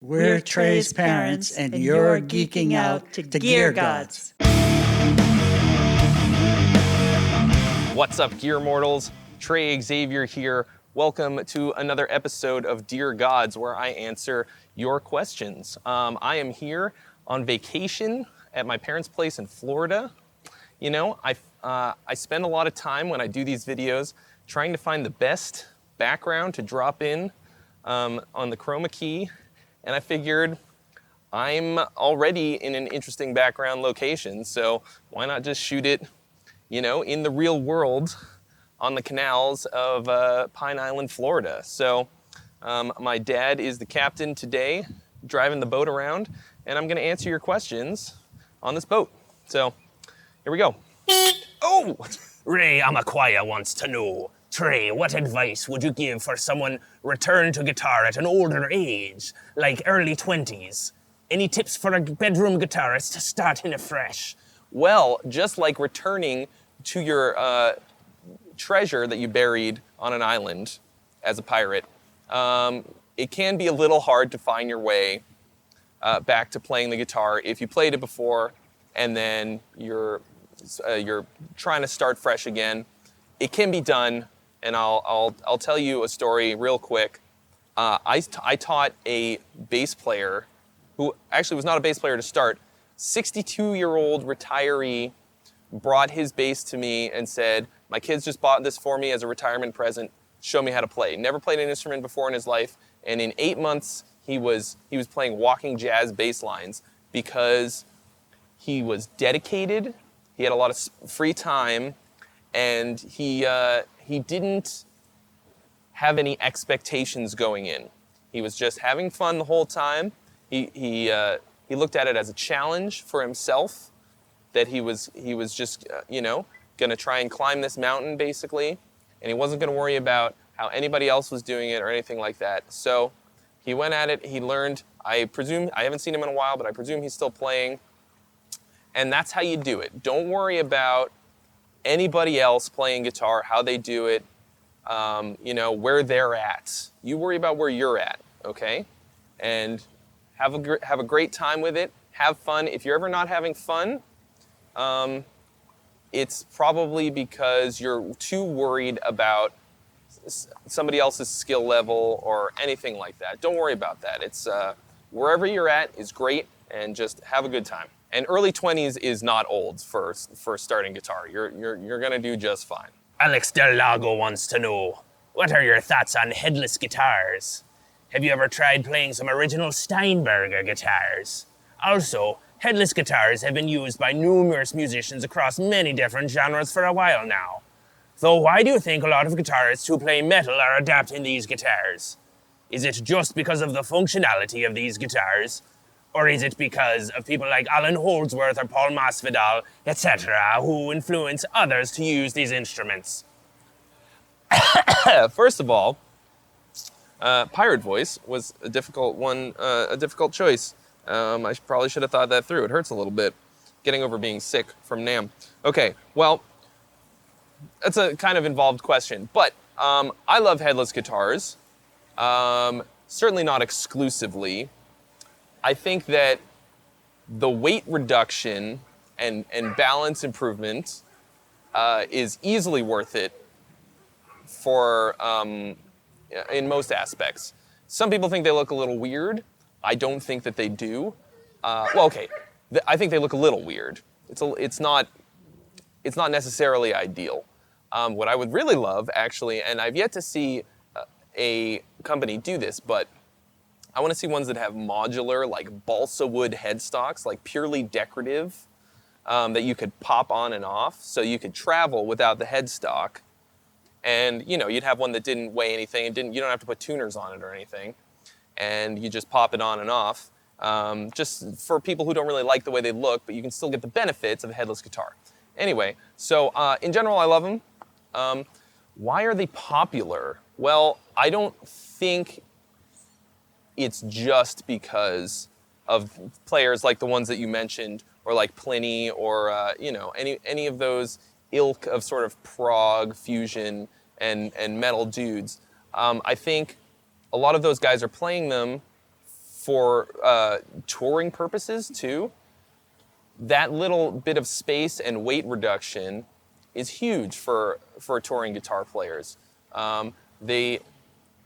We're Trey's parents, and you're geeking out to Gear Gods. What's up, Gear Mortals? Trey Xavier here. Welcome to another episode of Dear Gods, where I answer your questions. I am here on vacation at my parents' place in Florida. You know, I spend a lot of time when I do these videos trying to find the best background to drop in on the chroma key, and I figured I'm already in an interesting background location, so why not just shoot it, you know, in the real world on the canals of Pine Island, Florida. So my dad is the captain today, driving the boat around, and I'm gonna answer your questions on this boat. So here we go. Oh! Ray Amakwaya wants to know, Trey, what advice would you give for someone returned to guitar at an older age, like early 20s? Any tips for a bedroom guitarist to start in afresh? Well, just like returning to your treasure that you buried on an island as a pirate, it can be a little hard to find your way back to playing the guitar if you played it before and then you're trying to start fresh again. It can be done, and I'll tell you a story real quick. I taught a bass player who actually was not a bass player to start. 62-year-old retiree brought his bass to me and said, "My kids just bought this for me as a retirement present. Show me how to play." Never played an instrument before in his life, and in 8 months he was playing walking jazz bass lines because he was dedicated. He had a lot of free time, and he didn't have any expectations going in. He was just having fun the whole time. He looked at it as a challenge for himself, that he was just gonna try and climb this mountain basically, and he wasn't gonna worry about how anybody else was doing it or anything like that. So he went at it. He learned. I presume, I haven't seen him in a while, but I presume he's still playing. And that's how you do it. Don't worry about anybody else playing guitar, how they do it, where they're at. You worry about where you're at, okay? And have a great time with it. Have fun. If you're ever not having fun, it's probably because you're too worried about somebody else's skill level or anything like that. Don't worry about that. It's wherever you're at is great, and just have a good time. And early 20s is not old for starting guitar. You're gonna do just fine. Alex Del Lago wants to know, what are your thoughts on headless guitars? Have you ever tried playing some original Steinberger guitars? Also, headless guitars have been used by numerous musicians across many different genres for a while now. So why do you think a lot of guitarists who play metal are adapting these guitars? Is it just because of the functionality of these guitars? Or is it because of people like Alan Holdsworth or Paul Masvidal, etc., who influence others to use these instruments? First of all, pirate voice was a difficult one, a difficult choice. I probably should have thought that through. It hurts a little bit, getting over being sick from NAMM. Okay, well, that's a kind of involved question, but I love headless guitars. Certainly not exclusively. I think that the weight reduction and balance improvement is easily worth it for in most aspects. Some people think they look a little weird. I don't think that they do. I think they look a little weird. It's not necessarily ideal. What I would really love, actually, and I've yet to see a company do this, but I want to see ones that have modular, like balsa wood headstocks, like purely decorative, that you could pop on and off, so you could travel without the headstock. And you'd have one that didn't weigh anything, and you don't have to put tuners on it or anything, and you just pop it on and off. Just for people who don't really like the way they look, but you can still get the benefits of a headless guitar. Anyway, so in general, I love them. Why are they popular? Well, I don't think it's just because of players like the ones that you mentioned, or like Pliny, or any of those ilk of sort of prog, fusion, and metal dudes. I think a lot of those guys are playing them for touring purposes too, that little bit of space and weight reduction is huge for touring guitar players.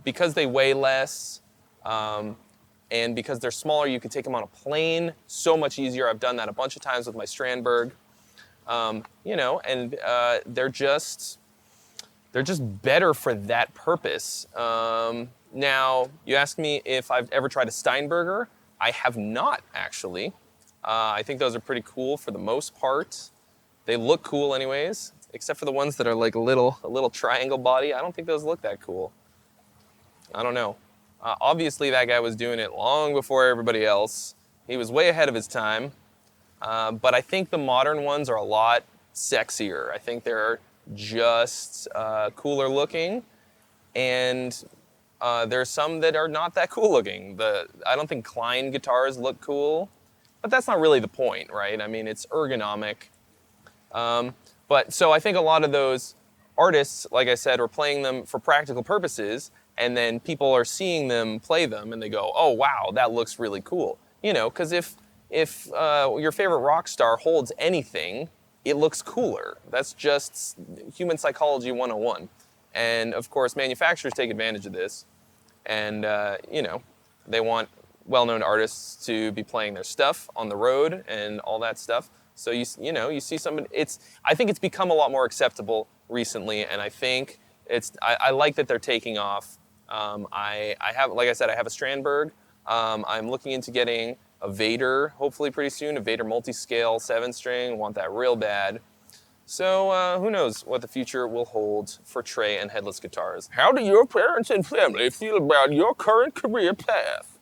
Because they weigh less, and because they're smaller, you can take them on a plane so much easier. I've done that a bunch of times with my Strandberg. They're just better for that purpose. Now, you asked me if I've ever tried a Steinberger. I have not, actually. I think those are pretty cool for the most part. They look cool anyways, except for the ones that are like a little triangle body. I don't think those look that cool. I don't know. Obviously, that guy was doing it long before everybody else. He was way ahead of his time. But I think the modern ones are a lot sexier. I think they're just cooler looking, and there's some that are not that cool looking. I don't think Klein guitars look cool, but that's not really the point, right? I mean, it's ergonomic. So I think a lot of those artists, like I said, are playing them for practical purposes, and then people are seeing them play them, and they go, "Oh wow, that looks really cool." Because if your favorite rock star holds anything, it looks cooler. That's just human psychology 101. And of course, manufacturers take advantage of this. And, they want well-known artists to be playing their stuff on the road and all that stuff. So, you see somebody, I think it's become a lot more acceptable recently. And I think I like that they're taking off. I have, like I said, I have a Strandberg. I'm looking into getting a Vader, hopefully pretty soon, a Vader multi-scale 7-string, want that real bad. So who knows what the future will hold for Trey and Headless Guitars. How do your parents and family feel about your current career path?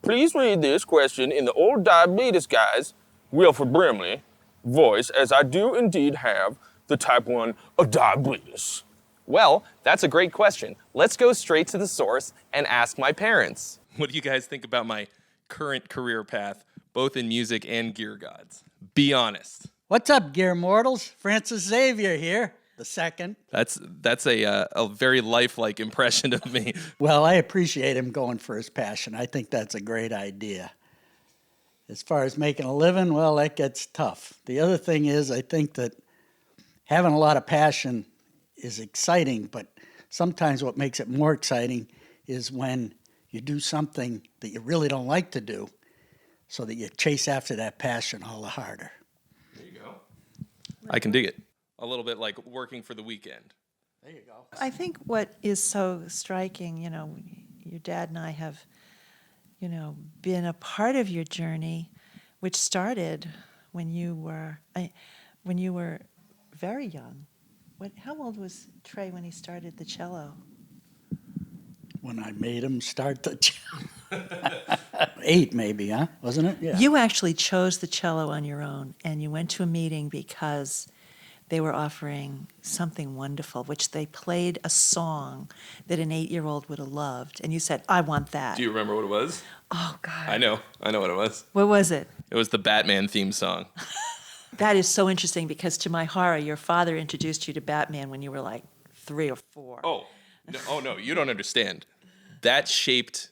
Please read this question in the Old Diabetes Guy's, Wilford Brimley, voice, as I do indeed have the type 1 of diabetes. Well, that's a great question. Let's go straight to the source and ask my parents. What do you guys think about my current career path, both in music and Gear Gods? Be honest. What's up, Gear Mortals? Francis Xavier here, the second. That's a very lifelike impression of me. Well, I appreciate him going for his passion. I think that's a great idea. As far as making a living, well, that gets tough. The other thing is, I think that having a lot of passion is exciting, but sometimes what makes it more exciting is when you do something that you really don't like to do, so that you chase after that passion all the harder. There you go. I can dig it. A little bit like working for the weekend. There you go. I think what is so striking, your dad and I have, been a part of your journey, which started when you were very young. How old was Trey when he started the cello? When I made him start the cello. 8 maybe, huh? Wasn't it? Yeah. You actually chose the cello on your own, and you went to a meeting because they were offering something wonderful, which they played a song that an 8-year-old would have loved, and you said, "I want that." Do you remember what it was? Oh, God. I know what it was. What was it? It was the Batman theme song. That is so interesting because, to my horror, your father introduced you to Batman when you were like 3 or 4. Oh no, you don't understand. That shaped.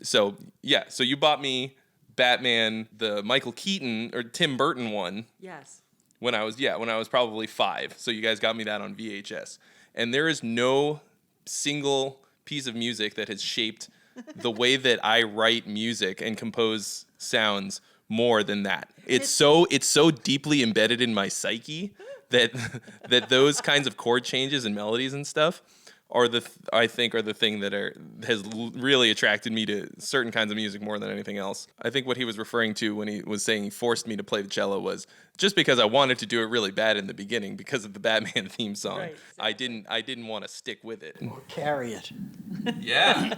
So you bought me Batman, the Michael Keaton or Tim Burton one. Yes. When I was probably 5. So you guys got me that on VHS. And there is no single piece of music that has shaped the way that I write music and compose sounds more than that. It's so deeply embedded in my psyche that those kinds of chord changes and melodies and stuff are the thing that has really attracted me to certain kinds of music more than anything else. I think what he was referring to when he was saying he forced me to play the cello was just because I wanted to do it really bad in the beginning because of the Batman theme song. Right. I didn't want to stick with it. Or carry it. Yeah.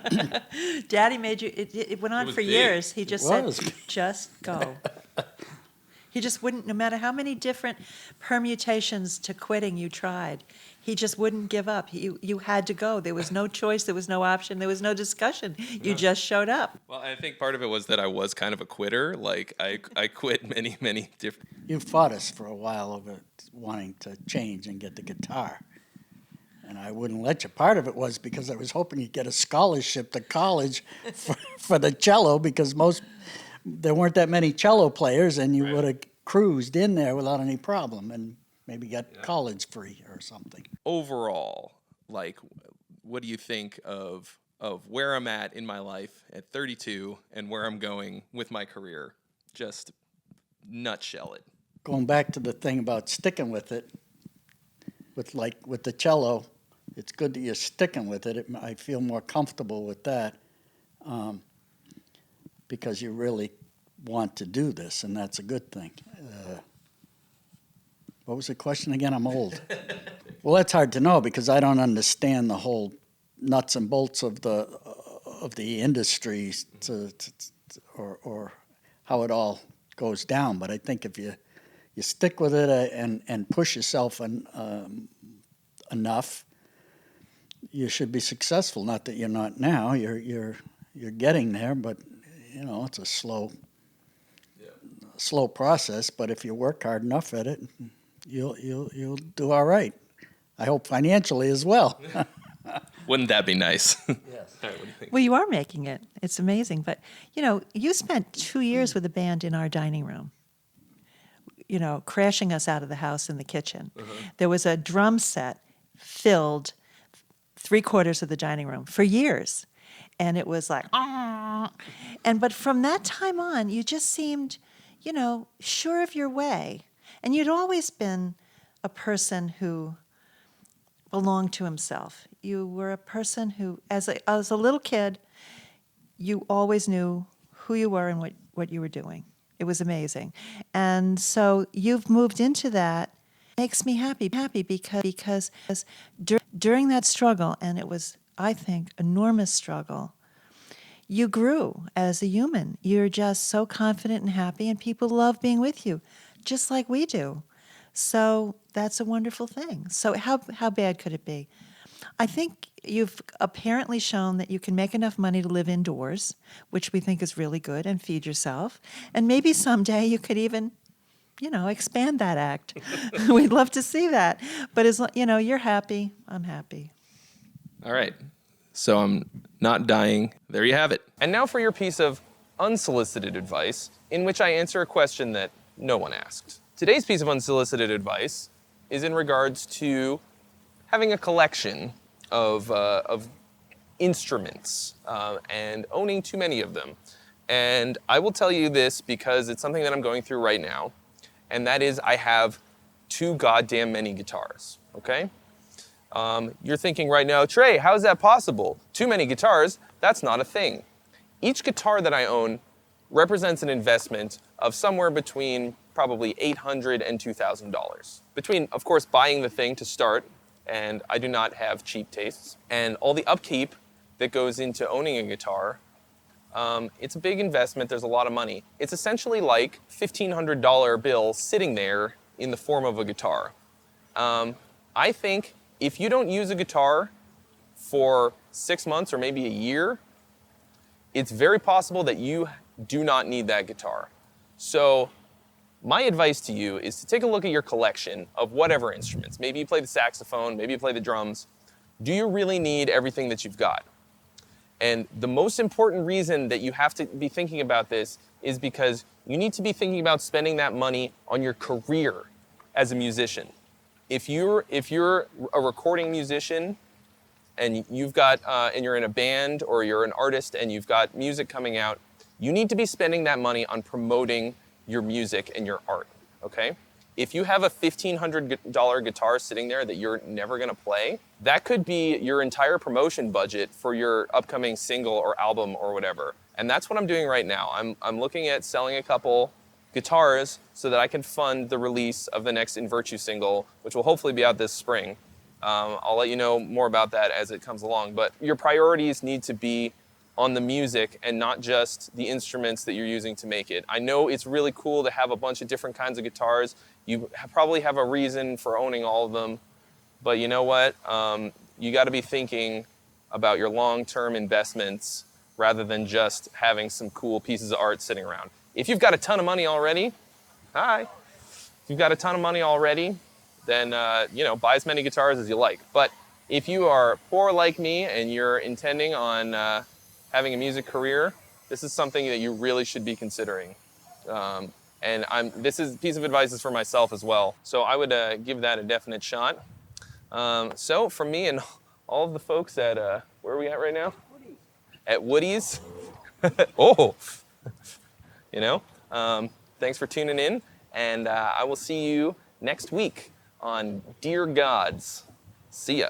Daddy made you, it went on was for big. years. He just said, was. just go. He just wouldn't, no matter how many different permutations to quitting you tried, he just wouldn't give up. You had to go. There was no choice. There was no option. There was no discussion. You just showed up. Well, I think part of it was that I was kind of a quitter. Like I quit many different. You fought us for a while over wanting to change and get the guitar. And I wouldn't let you. Part of it was because I was hoping you'd get a scholarship to college for the cello, because there weren't that many cello players, and you would have cruised in there without any problem and maybe got college free or something. Overall, like, what do you think of where I'm at in my life at 32 and where I'm going with my career? Just nutshell it. Going back to the thing about sticking with it, with the cello, it's good that you're sticking with it. I feel more comfortable with that, because you really want to do this, and that's a good thing. What was the question again? I'm old. Well, that's hard to know because I don't understand the whole nuts and bolts of the industry or how it all goes down. But I think if you stick with it and push yourself enough, you should be successful. Not that you're not now. You're getting there, but it's a slow process. But if you work hard enough at it, you'll do all right. I hope financially as well. Wouldn't that be nice? Yes. All right, what do you think? Well, you are making it. It's amazing. But, you spent 2 years with a band in our dining room, crashing us out of the house in the kitchen. There was a drum set filled 3/4 of the dining room for years. And it was like, ah. But from that time on, you just seemed, sure of your way. And you'd always been a person who belonged to himself. You were a person who, as a little kid, you always knew who you were and what you were doing. It was amazing. And so you've moved into that. Makes me happy because during that struggle, and it was, I think, enormous struggle, you grew as a human. You're just so confident and happy, and people love being with you, just like we do. So that's a wonderful thing. So how bad could it be? I think you've apparently shown that you can make enough money to live indoors, which we think is really good, and feed yourself. And maybe someday you could even, expand that act. We'd love to see that. But you're happy, I'm happy. All right. So I'm not dying. There you have it. And now for your piece of unsolicited advice, in which I answer a question that no one asked. Today's piece of unsolicited advice is in regards to having a collection of instruments and owning too many of them. And I will tell you this because it's something that I'm going through right now, and that is I have too goddamn many guitars, okay? You're thinking right now, Trey, how is that possible? Too many guitars? That's not a thing. Each guitar that I own represents an investment of somewhere between probably $800 and $2,000. Between, of course, buying the thing to start, and I do not have cheap tastes, and all the upkeep that goes into owning a guitar. It's a big investment. There's a lot of money. It's essentially like $1,500 bill sitting there in the form of a guitar. I think if you don't use a guitar for 6 months or maybe a year, it's very possible that you do not need that guitar. So my advice to you is to take a look at your collection of whatever instruments. Maybe you play the saxophone, maybe you play the drums. Do you really need everything that you've got? And the most important reason that you have to be thinking about this is because you need to be thinking about spending that money on your career as a musician. If you're a recording musician and and you're in a band or you're an artist and you've got music coming out, you need to be spending that money on promoting your music and your art, okay? If you have a $1,500 guitar sitting there that you're never gonna play, that could be your entire promotion budget for your upcoming single or album or whatever. And that's what I'm doing right now. I'm looking at selling a couple guitars so that I can fund the release of the next In Virtue single, which will hopefully be out this spring. I'll let you know more about that as it comes along. But your priorities need to be on the music and not just the instruments that you're using to make it. I know it's really cool to have a bunch of different kinds of guitars. You probably have a reason for owning all of them, but you know what? You gotta be thinking about your long-term investments rather than just having some cool pieces of art sitting around. If you've got a ton of money already, hi. If you've got a ton of money already, then buy as many guitars as you like. But if you are poor like me and you're intending on having a music career, this is something that you really should be considering. This is piece of advice is for myself as well. So I would give that a definite shot. So from me and all of the folks at, where are we at right now? At Woody's. Oh, thanks for tuning in. And I will see you next week on Dear Gods. See ya.